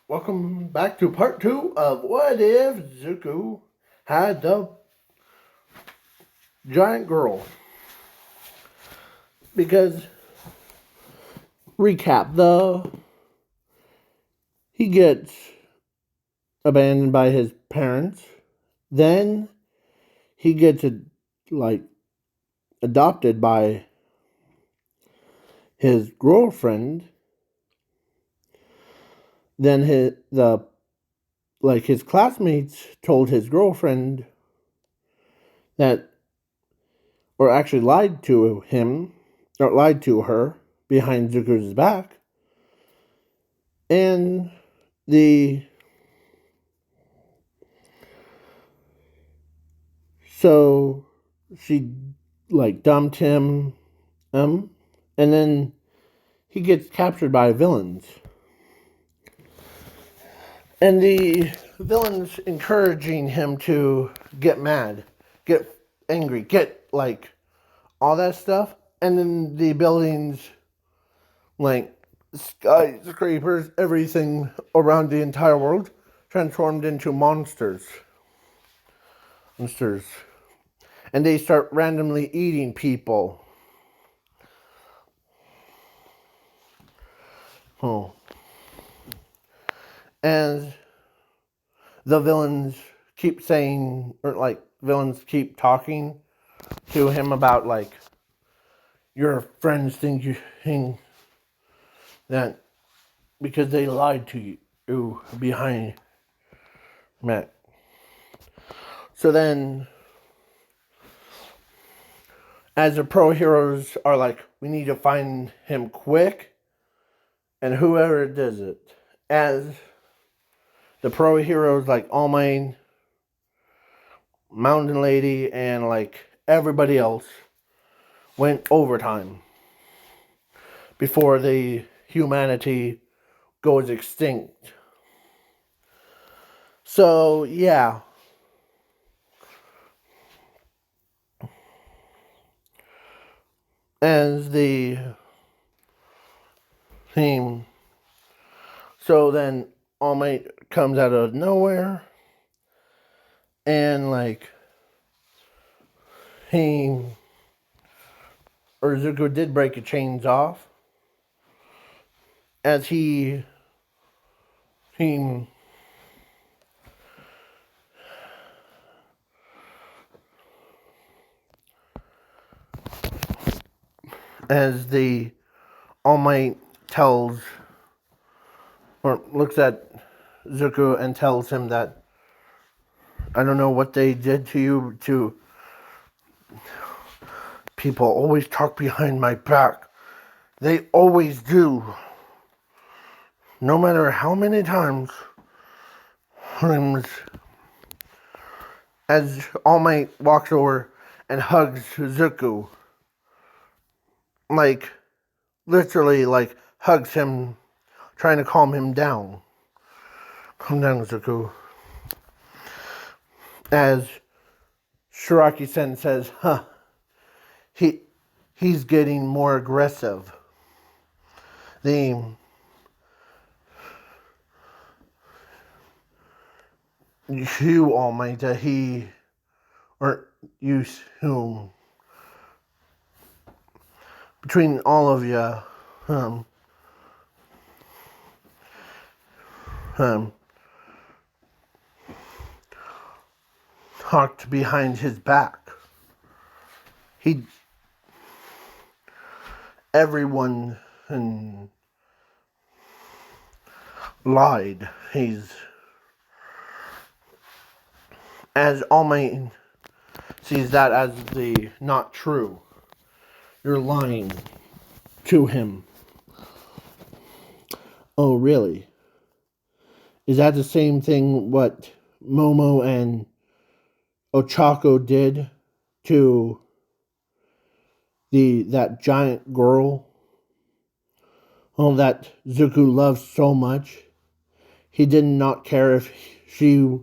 Welcome back to part 2 of What If Zuko Had the Giant Girl. Because, recap, he gets abandoned by his parents. Then he gets adopted by his girlfriend. Then his classmates told his girlfriend that, or actually lied to him, or lied to her behind Zuko's back. And so she dumped him, and then he gets captured by villains. And the villains encouraging him to get mad, get angry, get all that stuff. And then the buildings, skyscrapers, everything around the entire world transformed into monsters. And they start randomly eating people. And the villains keep saying, or villains keep talking to him about your friends think that because they lied to you behind Matt. So then, as the pro heroes are we need to find him quick, and whoever does it, as the pro heroes All Might, Mountain Lady, and everybody else went overtime before the humanity goes extinct. So yeah. As the theme. So then All Might comes out of nowhere, and Zuko did break the chains off, as he as the All Might tells, or looks at Zuko and tells him that, I don't know what they did to you, to people always talk behind my back. They always do. No matter how many times. As All Might walks over and hugs Zuko. Literally, hugs him, trying to calm him down. Calm down, Zuko. As Shiraki-sen says, he's getting more aggressive. You, All Might, whom, between all of you, talked behind his back. Everyone lied. As All Might sees that as the not true. You're lying to him. Oh, really? Is that the same thing what Momo and Ochako did to that giant girl? Oh, that Zuko loved so much. He did not care if she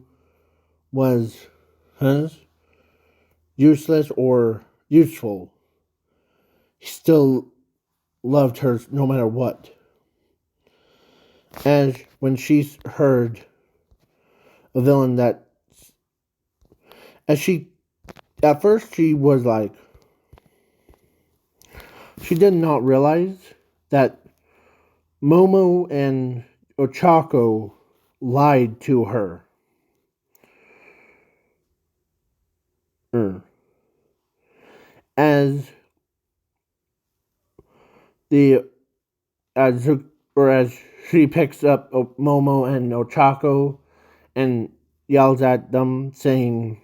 was useless or useful. He still loved her no matter what. as when she heard a villain that, as she, at first she was like, she did not realize that Momo and Ochako lied to her. As the as she picks up Momo and Ochako and yells at them, saying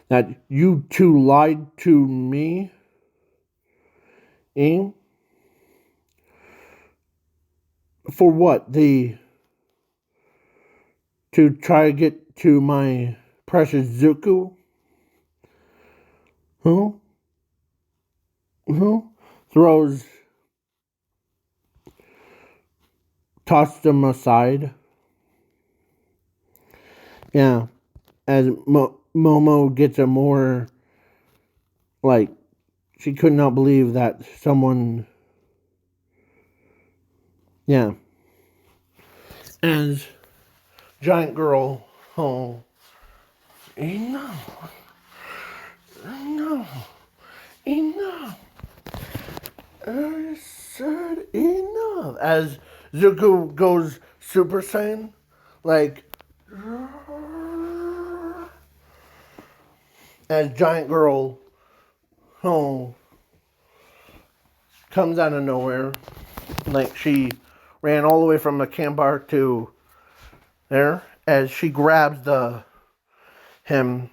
that you two lied to me, eh? For what? To try to get to my precious Zuko? Who? Who? Tossed them aside. Yeah, as Momo gets a more, like, she could not believe that someone, yeah. As Giant Girl, oh, enough, enough, enough. I said enough. As Zuko goes Super Saiyan, like, as Giant Girl, oh, comes out of nowhere, like she ran all the way from the campfire to there, as she grabs him,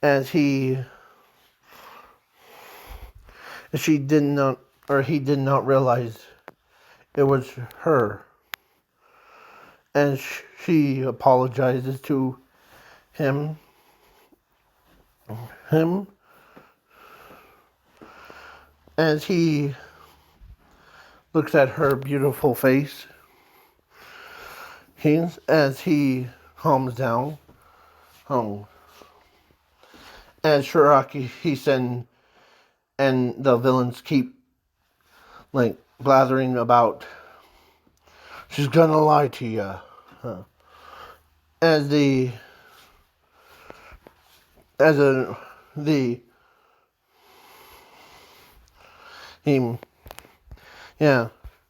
as she did not, or he did not realize it was her, and she apologizes to him, as he looks at her beautiful face, as he calms down, as Shiraki, he said, and the villains keep, like, blathering about, she's gonna lie to you. As the him, yeah,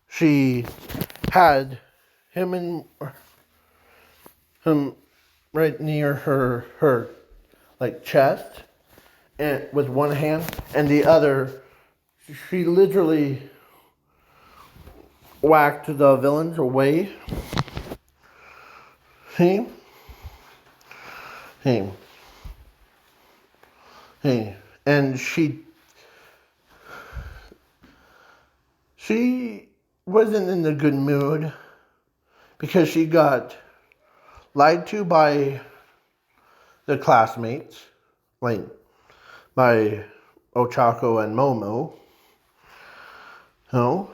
she had him right near her like chest, and with one hand, and the other, she literally whacked the villains away. Him, him, him, and she wasn't in a good mood because she got lied to by the classmates, like by Ochako and Momo. No.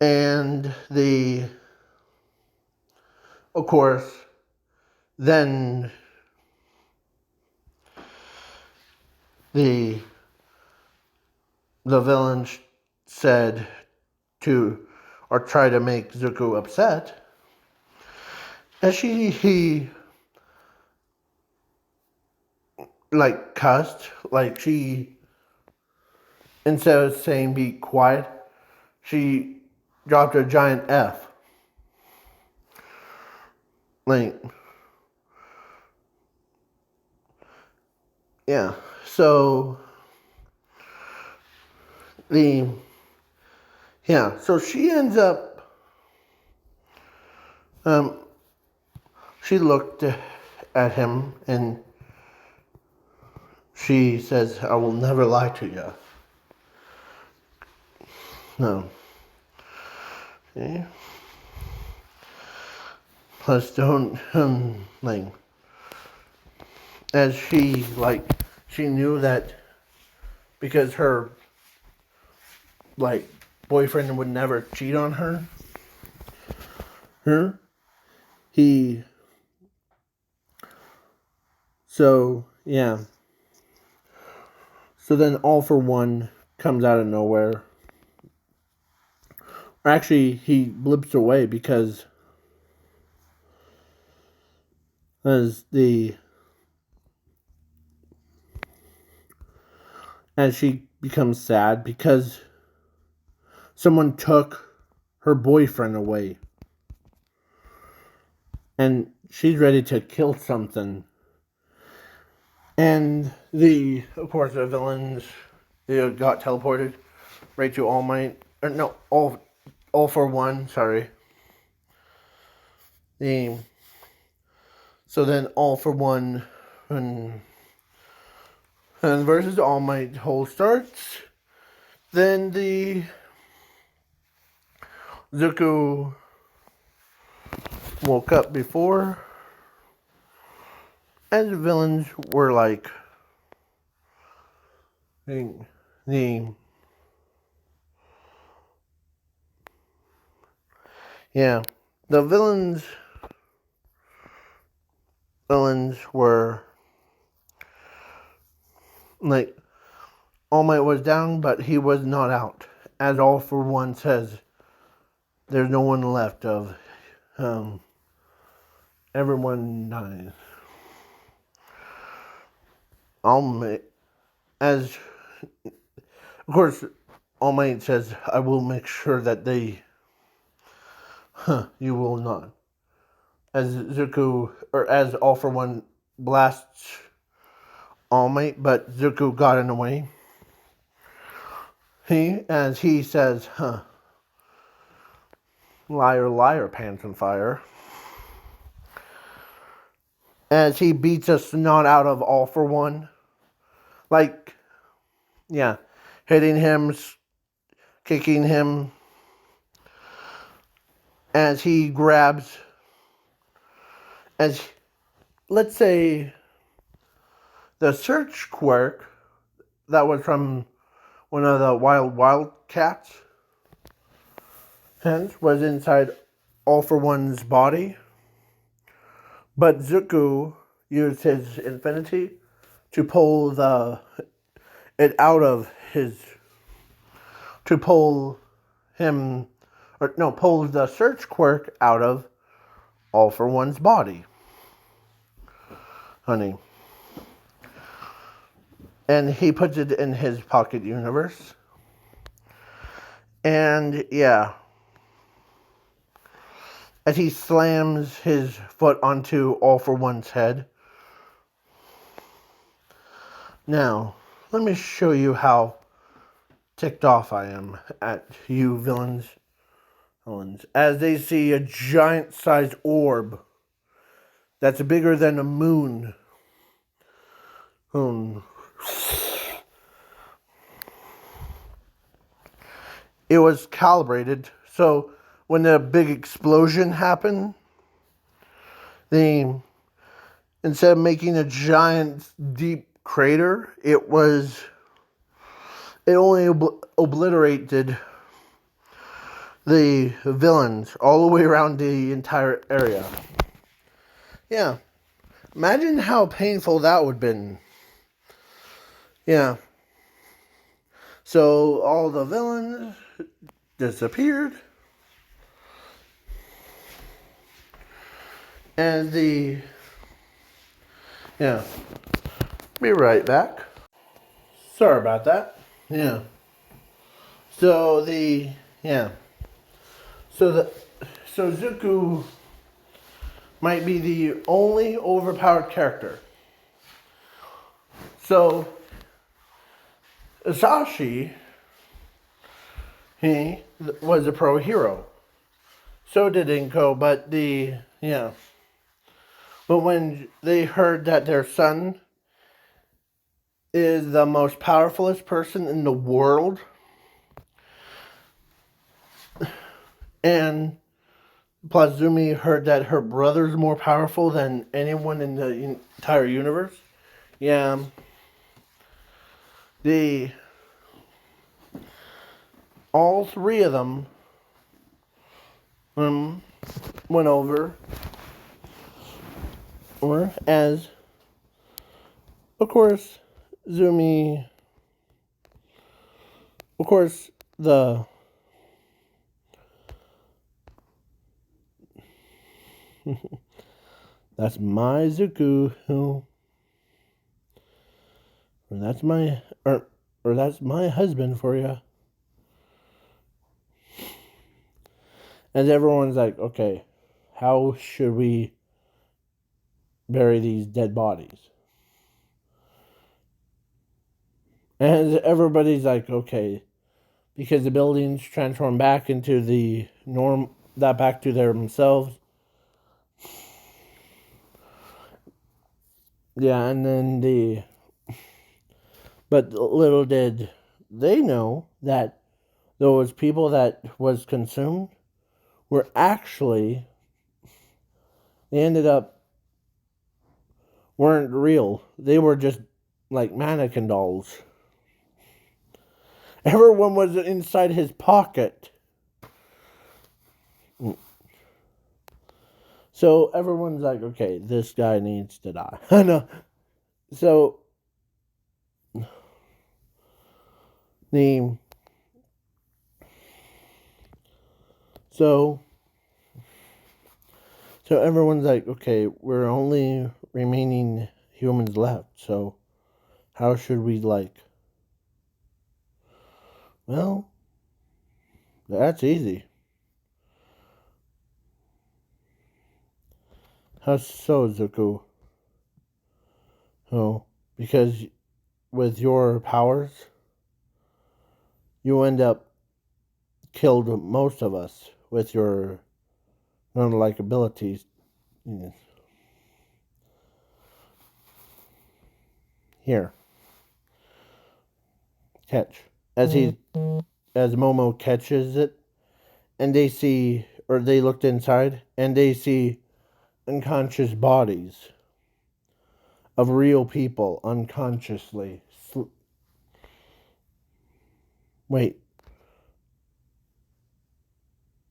And of course, then the villain said to, or try to make Zuko upset, and he like cussed, like she, instead of saying be quiet, she dropped a giant F. Like, yeah. So so she ends up, she looked at him and she says, I will never lie to you. No. Okay. Plus, don't, like, as she knew that because her, like, boyfriend would never cheat on her, so, yeah. So then All For One comes out of nowhere. Or actually, he blips away because as she becomes sad because someone took her boyfriend away. And she's ready to kill something. And of course, the villains, they got teleported right to All Might. Or no, all for One, sorry. So then All for One and versus All Might whole starts. Then the Zuko woke up before, and the villains were like the the villains were like All Might was down, but he was not out. As All for One says, there's no one left of everyone dies. As of course, All Might says, I will make sure that you will not. As Zuko, or as All for One blasts All Might, but Zuko got in the way. As he says, liar, liar, pants on fire. As he beats a snot out of All for One. Like, yeah, hitting him, kicking him. As he grabs, let's say, the search quirk that was from one of the wildcats hence was inside All for One's body. But Zuko used his infinity to pull it out of pull the search quirk out of All for One's body. Honey. And he puts it in his pocket universe. And yeah. As he slams his foot onto All for One's head. Now, let me show you how ticked off I am at you villains. As they see a giant-sized orb that's bigger than a moon. It was calibrated, so when the big explosion happened, instead of making a giant deep crater, it only obliterated the villains all the way around the entire area. Yeah. Imagine how painful that would have been. Yeah. So all the villains disappeared. And be right back. Sorry about that. Yeah. So So Zuko might be the only overpowered character. So Sashi, he was a pro hero. So did Inko, but But when they heard that their son is the most powerfulest person in the world, and plus Zumi heard that her brother's more powerful than anyone in the entire universe, all three of them went over, or as, of course, Zumi of course, that's my Zuko, or that's my, or that's my husband for you. And everyone's like, okay, how should we bury these dead bodies? And everybody's like, okay, because the buildings transform back into the norm, that back to themselves. Yeah, and then but little did they know that those people that was consumed were actually, they ended up, weren't real. They were just like mannequin dolls. Everyone was inside his pocket. So everyone's like, okay, this guy needs to die. I know. So the so so everyone's like, okay, we're only remaining humans left. So how should we well, that's easy. How so, Zuko? Oh, because with your powers, you end up killed most of us with your non-like abilities. Here, catch. As Momo catches it, and they see, or they looked inside, and they see unconscious bodies of real people unconsciously. Wait,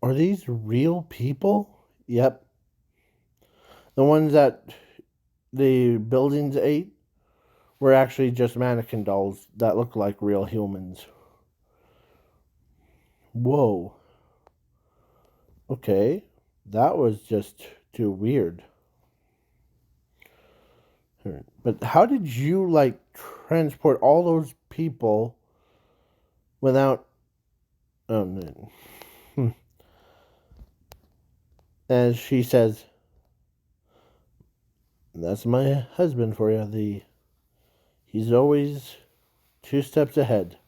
are these real people? Yep. The ones that the buildings ate were actually just mannequin dolls that look like real humans. Whoa. Okay. That was just too weird. But how did you transport all those people without hmm. As she says, that's my husband for you. He's always 2 steps ahead.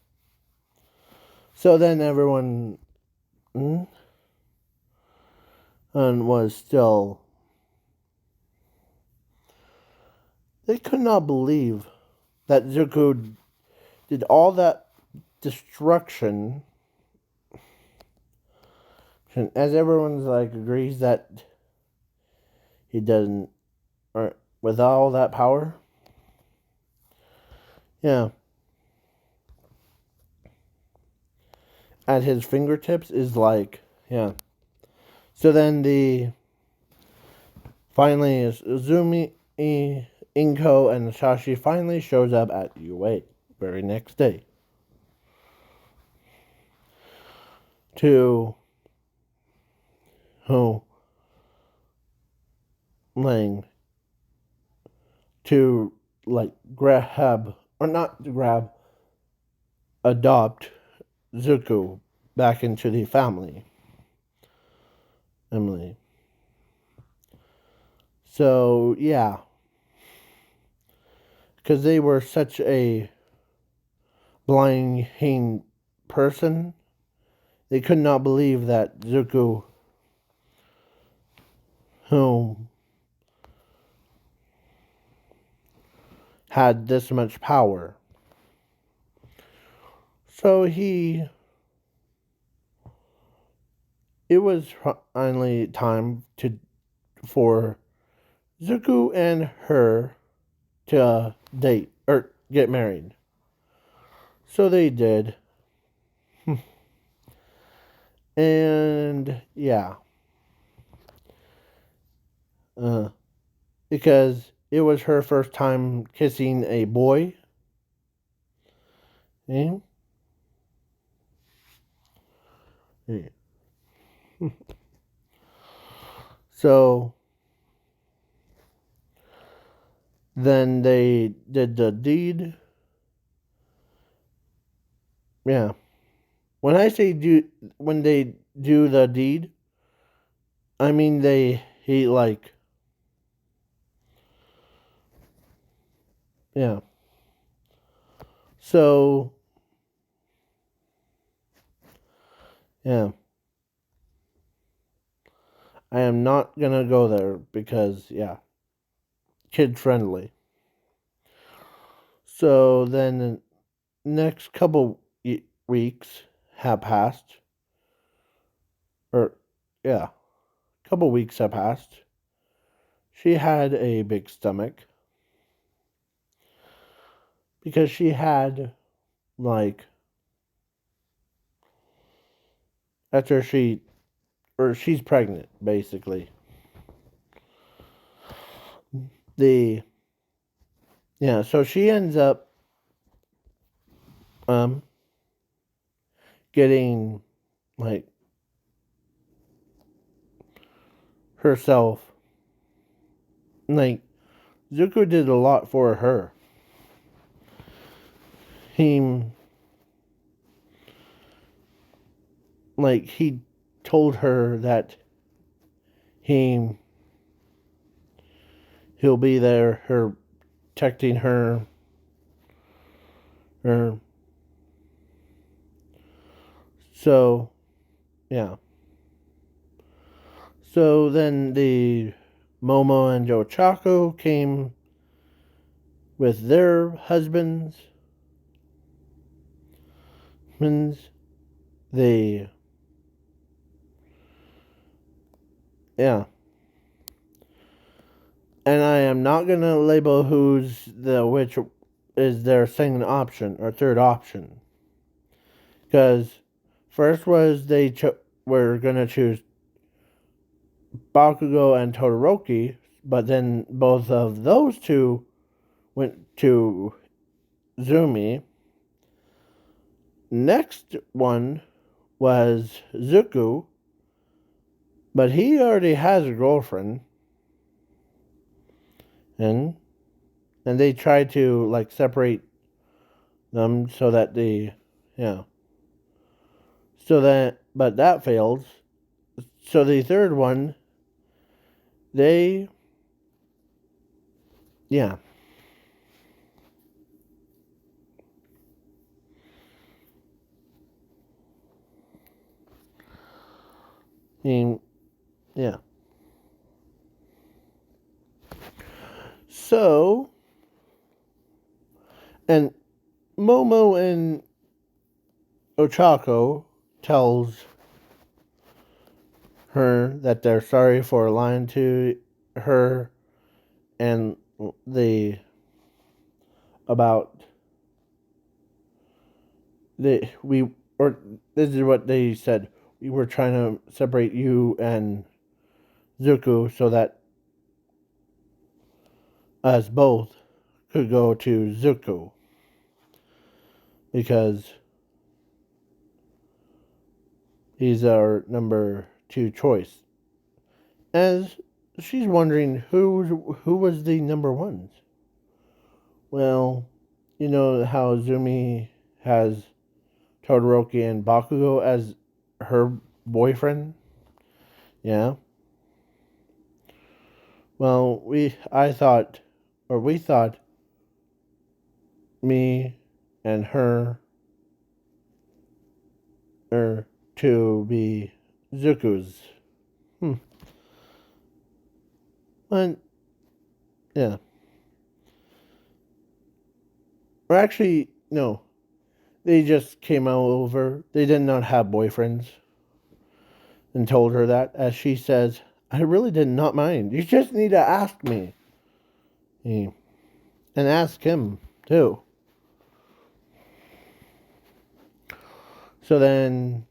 So then everyone and was still, they could not believe that Zuko did all that destruction. And as everyone's agrees that he doesn't, or with all that power. Yeah. At his fingertips is yeah. So then finally Izumi, Inko, and Shashi finally shows up at UA very next day to Lang to grab, or not to grab, adopt Zuko back into the family. Emily. So yeah, because they were such a blind person, they could not believe that Zuko, who had this much power. So it was finally time for Zuko and her to date or get married. So they did. And yeah. Because it was her first time kissing a boy. Eh? Yeah. So then they did the deed. Yeah. When I say when they do the deed, I mean he like, yeah. So, yeah. I am not gonna go there because, yeah, kid friendly. So then the next couple weeks have passed, or yeah, couple weeks have passed. She had a big stomach because she had, like, after she's pregnant, basically. The Yeah, so she ends up um getting, like, herself, like, Zuko did a lot for her. He he told her that he he'll be there, her protecting her. So, yeah. So then the Momo and Joe Chaco came with their husbands. They, yeah. And I am not gonna label who's the which is their second option or third option, because first was were gonna choose Bakugo and Todoroki, but then both of those two went to Zumi. Next one was Zuko, but he already has a girlfriend, and they tried to, like, separate them so that yeah. So that, but that failed. So the third one, they, yeah. Yeah. So, and Momo and Ochako tells her that they're sorry for lying to her and the about the we or this is what they said. We were trying to separate you and Zuko so that us both could go to Zuko, because he's our number two choice. As she's wondering who was the number ones. Well, you know how Zumi has Todoroki and Bakugo as her boyfriend? Yeah. Well, we thought me and her are to be Zuko's. Hmm. But, yeah. Or actually, no. They just came over. They did not have boyfriends, and told her that. As she says, I really did not mind. You just need to ask me. And ask him, too. So then,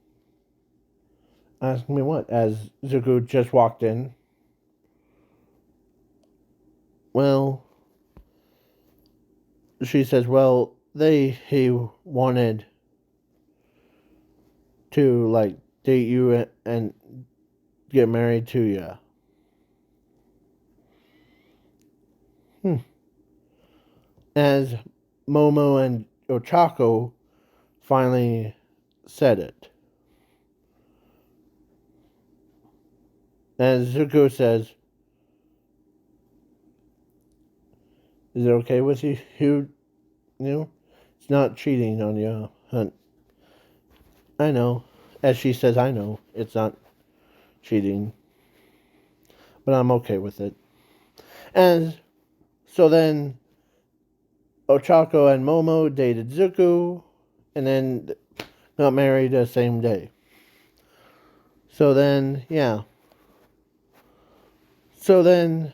ask me what? As Zuko just walked in. Well, she says, well, he wanted to, like, date you and get married to you. As Momo and Ochako finally said it. As Zuko says, is it okay with you? You know, it's not cheating on you, hunt. I know. As she says, I know it's not cheating, but I'm okay with it. And so then Ochako and Momo dated Zuko, and then got married the same day. So then, yeah. So then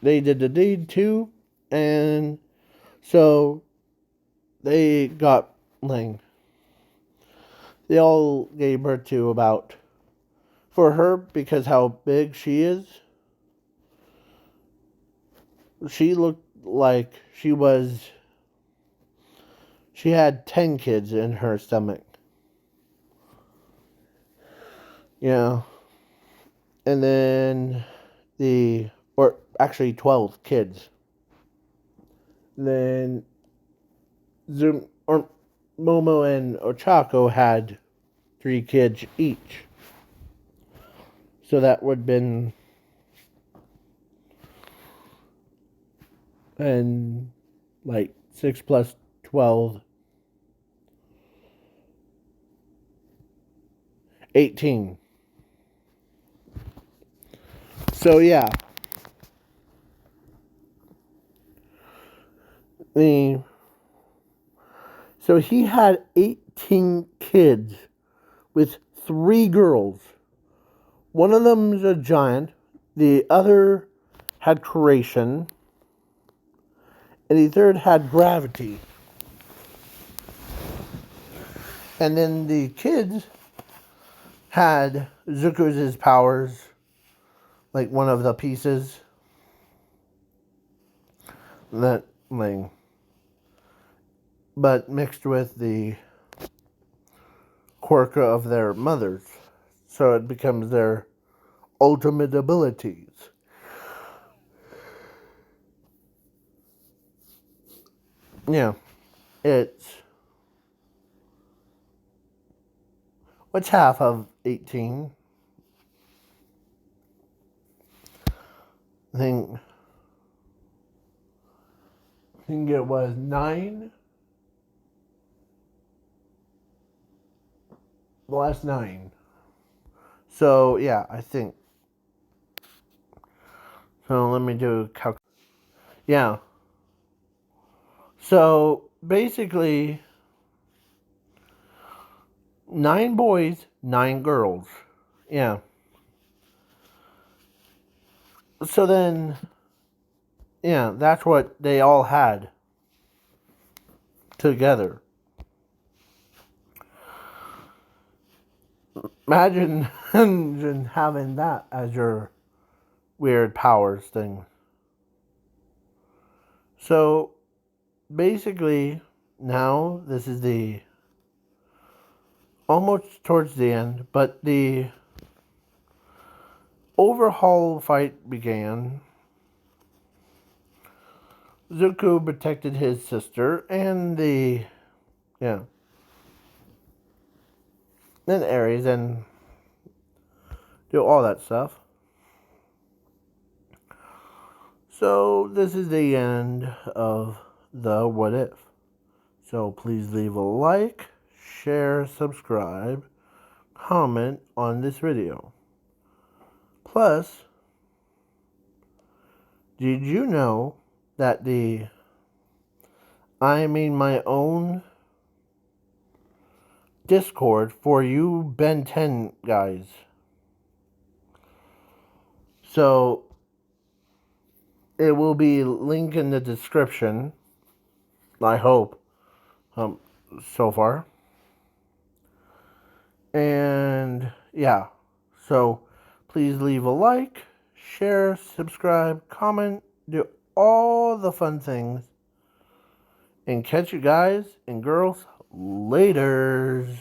they did the deed too, and so they got like they all gave birth to about, for her, because how big she is, she looked like she had 10 kids in her stomach. Yeah. And then or actually 12 kids. Then Momo and Ochako had 3 kids each. So that would have been, and like 6 plus 12, 18. So yeah. So he had 18 kids with 3 girls. One of them's a giant, the other had creation, and the third had gravity. And then the kids had Zuko's powers, like one of the pieces that like, but mixed with the quirk of their mothers, so it becomes their ultimate abilities. Yeah, it's what's half of 18? I think it was 9. The last 9. So yeah, I think. So let me do a calc. Yeah. So basically, 9 boys, 9 girls. Yeah. So then, yeah, that's what they all had together. Imagine having that as your weird powers thing. So basically, now this is the almost towards the end, but the overhaul fight began. Zuko protected his sister and then Ares and do all that stuff. So this is the end of the What If. So please leave a like, share, subscribe, comment on this video. Plus, did you know that I made my own Discord for you Ben 10 guys? So it will be linked in the description, I hope, so far. And yeah, so please leave a like, share, subscribe, comment, do all the fun things. And catch you guys and girls laters.